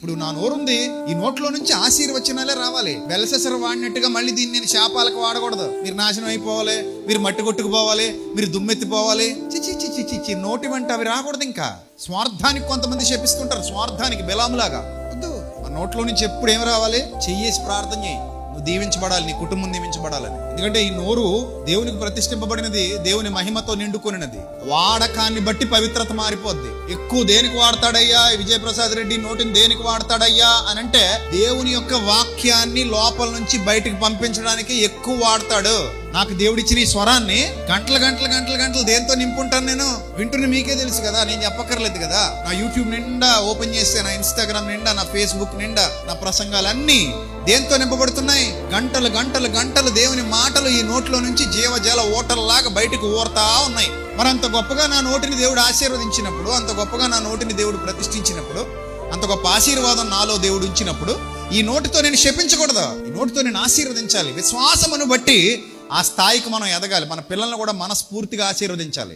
ఇప్పుడు నా నోరుంది, ఈ నోట్లో నుంచి ఆశీర్వచనాలే రావాలి. బెల్సెసర్ వాడినట్టుగా మళ్ళీ దీన్ని నేను శాపాలకు వాడకూడదు. మీరు నాశనం అయిపోవాలి, మీరు మట్టి కొట్టుకుపోవాలి, మీరు దుమ్మెత్తిపోవాలి. చిచి నోటి వెంట అవి రాకూడదు. ఇంకా స్వార్థానికి కొంతమంది శపిస్తుంటారు, స్వార్థానికి బెలాములాగా వద్దు. ఆ నోట్లో నుంచి ఎప్పుడు ఏం రావాలి? చెయ్యేసి ప్రార్థన చేయి, నువ్వు దీవించబడాలి, నీ కుటుంబం దీవించబడాలని. ఎందుకంటే ఈ నోరు దేవునికి ప్రతిష్ఠింపబడినది, దేవుని మహిమతో నిండుకొనినది. వాడకాన్ని బట్టి పవిత్రత మారిపోద్ది. ఎక్కువ దేనికి వాడతాడయ్యా విజయప్రసాద్ రెడ్డి, నోటిని దేనికి వాడతాడయ్యా అని అంటే, దేవుని యొక్క వాక్యాన్ని లోపల నుంచి బయటికి పంపించడానికి ఎక్కువ వాడతాడు. నాకు దేవుడిచ్చిన ఈ స్వరాన్ని గంటలు దేంతో నింపుంటాను నేను? వింటున్న మీకే తెలుసు కదా, నేను చెప్పక్కర్లేదు కదా. నా యూట్యూబ్ నిండా ఓపెన్ చేస్తే, నా ఇన్స్టాగ్రామ్ నిండా, నా ఫేస్బుక్ నిండా నా ప్రసంగాలన్నీ దేంతో నింపబడుతున్నాయి? గంటలు దేవుని మాటలు ఈ నోట్లో నుంచి జీవజల ఓటల్లాగా బయటకు ఊరుతా ఉన్నాయి. మరి అంత గొప్పగా నా నోటిని దేవుడు ఆశీర్వదించినప్పుడు, అంత గొప్పగా నా నోటిని దేవుడు ప్రతిష్ఠించినప్పుడు, అంత గొప్ప ఆశీర్వాదం నాలో దేవుడు ఉంచినప్పుడు, ఈ నోటితో నేను శపించకూడదు, ఈ నోటితో నేను ఆశీర్వదించాలి. విశ్వాసమును బట్టి ఆ స్థాయికి మనం ఎదగాలి. మన పిల్లల్ని కూడా మనస్ఫూర్తిగా ఆశీర్వదించాలి.